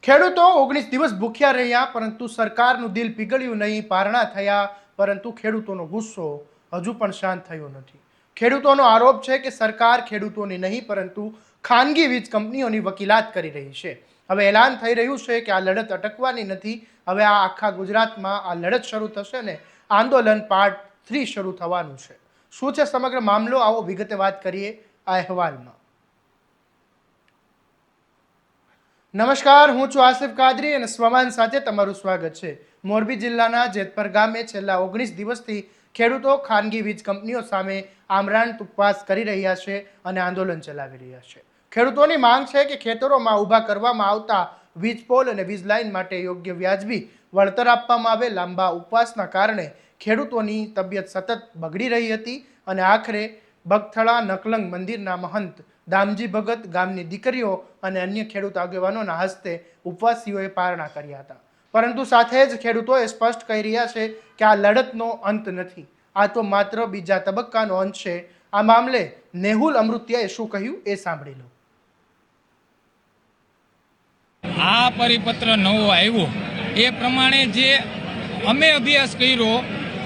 ખેડૂતો 19 દિવસ ભૂખ્યા રહ્યા પરંતુ સરકારનું દિલ પીગળ્યું નહીં, પારણા થયા પરંતુ ખેડૂતોનો ગુસ્સો હજુ પણ શાંત થયો નથી। ખેડૂતોનો આરોપ છે કે સરકાર ખેડૂતોની નહીં પરંતુ ખાનગી વીજ કંપનીઓની વકીલાત કરી રહી છે। હવે એલાન થઈ રહ્યું છે કે આ લડત અટકવાની નથી। હવે આ આખા ગુજરાતમાં આ લડત શરૂ થશે ને આંદોલન પાર્ટ 3 શરૂ થવાનું છે। શું છે સમગ્ર મામલો, આવો વિગતે વાત કરીએ આ અહેવાલમાં। નમસ્કાર, હું છું આસિફ કાદરી અને સ્વમાન સાથે તમારું સ્વાગત છે। મોરબી જિલ્લાના જેતપર ગામે છેલ્લા 19 દિવસથી ખેડૂતો ખાનગી વીજ કંપનીઓ સામે આમરણ ઉપવાસ કરી રહ્યા છે અને આંદોલન ચલાવી રહ્યા છે। ખેડૂતોની માંગ છે કે ખેતરોમાં ઊભા કરવામાં આવતા વીજ પોલ અને વીજ લાઇન માટે યોગ્ય વ્યાજબી વળતર આપવામાં આવે। લાંબા ઉપવાસના કારણે ખેડૂતોની તબિયત સતત બગડી રહી હતી અને આખરે બગથળા નકલંગ મંદિરના મહંત દામજી ભગત, ગામની દીકરીઓ અને અન્ય ખેડૂત આગેવાનોના હસ્તે ઉપવાસીઓએ પારણા કર્યા હતા। પરંતુ સાથે જ ખેડૂતોએ સ્પષ્ટ કહી રહ્યા છે કે આ લડતનો અંત નથી, આ તો માત્ર બીજા તબક્કાનો અંત છે। આ મામલે નેહુલ અમૃતિયાએ શું કહ્યું એ સાંભળી લો। આ પરિપત્ર નવો આવ્યો એ પ્રમાણે જે અમે અભ્યાસ કર્યો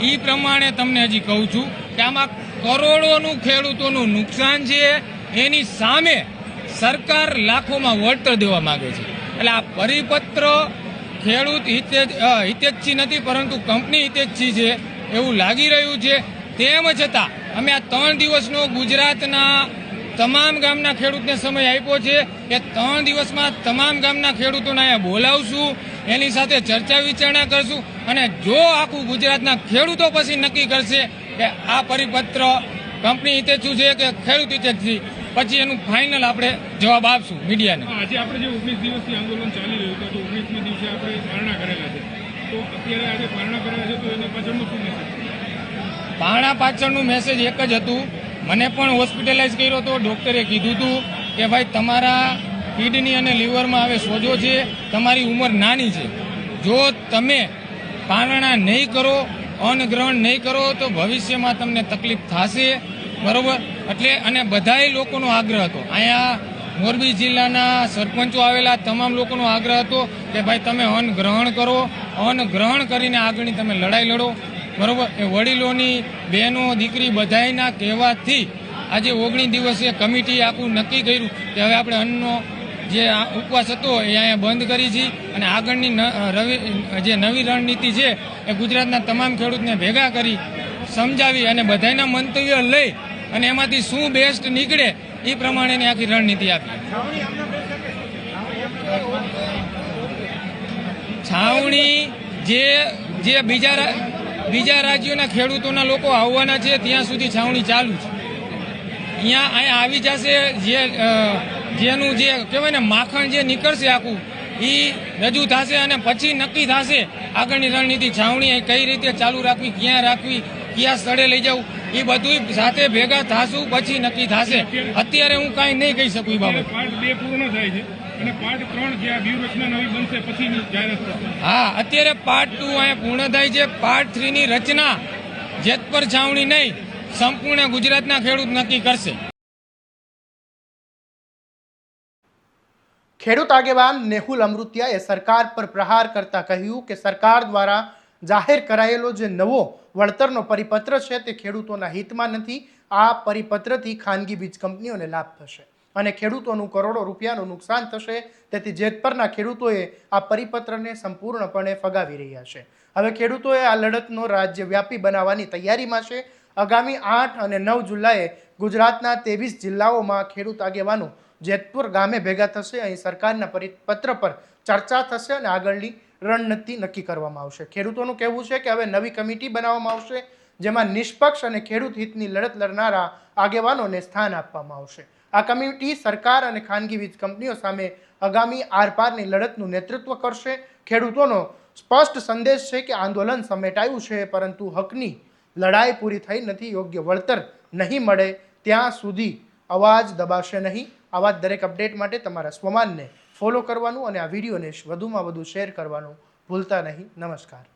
એ પ્રમાણે તમને હજી કહું છું કે આમાં કરોડોનું ખેડૂતોનું નુકસાન છે, એની સામે સરકાર લાખોમાં વળતર દેવા માંગે છે। એટલે આ પરિપત્ર ખેડૂત હિતેચ્છી નથી પરંતુ કંપની હિતેચ્છી છે એવું લાગી રહ્યું છે। તેમ છતાં અમે આ 3 દિવસનો ગુજરાતના તમામ ગામના ખેડૂતને સમય આપ્યો છે કે 3 દિવસમાં તમામ ગામના ખેડૂતોને અહીંયા બોલાવશું, એની સાથે ચર્ચા વિચારણા કરશું અને જો આખું ગુજરાતના ખેડૂતો પછી નક્કી કરશે કે આ પરિપત્ર કંપની હિતેચ્છુ છે કે ખેડૂત હિતેચ્છી, પછી એનું ફાઇનલ આપણે જવાબ આપશું મીડિયાને। આજે આપણે જે 19 દિવસથી આંદોલન ચાલી રહ્યું છે, તો 19મી દિવસે આપણે પારણા કરેલા છે, તો અત્યારે આજે પારણા કરેલા છે, તો એના પાછળનું શું મેસેજ? પારણા પાછળનું મેસેજ એક જ હતું। મને પણ હોસ્પિટલાઇઝ કર્યો હતો, ડૉક્ટરે કીધું હતું કે ભાઈ તમારા કિડની અને લીવરમાં હવે સોજો છે, તમારી ઉંમર નાની છે, જો તમે પારણા નહીં કરો, અન્નગ્રહણ નહીં કરો તો ભવિષ્યમાં તમને તકલીફ થશે, બરોબર? એટલે અને બધાય લોકોનો આગ્રહ હતો, અહીંયા મોરબી જિલ્લાના સરપંચો આવેલા તમામ લોકોનો આગ્રહ હતો કે ભાઈ તમે અન્ન ગ્રહણ કરો, અન્ન ગ્રહણ કરીને આગળની તમે લડાઈ લડો, બરોબર? એ વડીલોની બહેનો દીકરી બધાયના કહેવાથી આજે 19 દિવસે કમિટીએ આખું નક્કી કર્યું કે હવે આપણે અન્નનો જે ઉપવાસ હતો એ અહીંયા બંધ કરી છે અને આગળની જે નવી રણનીતિ છે એ ગુજરાતના તમામ ખેડૂતને ભેગા કરી સમજાવી અને બધાના મંતવ્ય લઈ અને એમાંથી શું બેસ્ટ નીકળે એ પ્રમાણેની આખી રણનીતિ આપી। છાવણી જે બીજા રાજ્યોના ખેડૂતોના લોકો આવવાના છે ત્યાં સુધી છાવણી ચાલુ છે। અહીંયા આવી જશે જેનું જે કહેવાય ને માખણ જે નીકળશે આખું એ રજૂ થશે અને પછી નક્કી થશે આગળની રણનીતિ, છાવણી કઈ રીતે ચાલુ રાખવી, ક્યાં રાખવી, કયા સ્થળે લઈ જવું, એ બધું સાથે ભેગા થશું પછી નક્કી થશે। અત્યારે હું કાંઈ નહીં કહી શકું એ બાબત। પાર્ટ 2 પૂર્ણ થાય છે અને પાર્ટ 3 જે આ વ્યૂહરચના નવી બનશે પછીની જાહેરાત થશે। હા, અત્યારે પાર્ટ 2 અહીંયા પૂર્ણ થાય છે, પાર્ટ 3 ની રચના જેતપર છાવણી નહીં સંપૂર્ણ ગુજરાતના ખેડૂત નક્કી કરશે। ખેડૂત આગેવાન નેહુલ અમૃતિયાએ સરકાર પર પ્રહાર કરતા કહ્યું કે સરકાર દ્વારા જાહેર કરાયેલો જે નવો વળતરનો પરિપત્ર છે તે ખેડૂતોના હિતમાં નથી। આ પરિપત્રથી ખાનગી વીજ કંપનીઓને લાભ થશે અને ખેડૂતોનું કરોડો રૂપિયાનું નુકસાન થશે। તેથી જેતપરના ખેડૂતોએ આ પરિપત્રને સંપૂર્ણપણે ફગાવી રહ્યા છે। હવે ખેડૂતોએ આ લડતનો રાજ્યવ્યાપી બનાવવાની તૈયારીમાં છે। આગામી 8 અને 9 જુલાઈએ ગુજરાતના 23 જિલ્લાઓમાં ખેડૂત આગેવાનો જેતપુર ગામે ભેગા થશે। અહીં સરકારના પરિપત્ર પર ચર્ચા થશે અને આગળની રણનીતિ નક્કી કરવામાં આવશે। ખેડૂતોનું કહેવું છે કે હવે નવી કમિટી બનાવવામાં આવશે જેમાં નિષ્પક્ષ અને ખેડૂત હિતની લડત લડનારા આગેવાનોને સ્થાન આપવામાં આવશે। આ કમિટી સરકાર અને ખાનગી વીજ કંપનીઓ સામે આગામી આરપારની લડતનું નેતૃત્વ કરશે। ખેડૂતોનો સ્પષ્ટ સંદેશ છે કે આંદોલન સમેટાયું છે પરંતુ હકની લડાઈ પૂરી થઈ નથી। યોગ્ય વળતર નહીં મળે ત્યાં સુધી અવાજ દબાશે નહીં। આવા દરેક અપડેટ માટે તમારા સ્વમાનને ફોલો કરવાનું અને આ વિડીયોને વધુમાં વધુ શેર કરવાનું ભૂલતા નહીં। નમસ્કાર।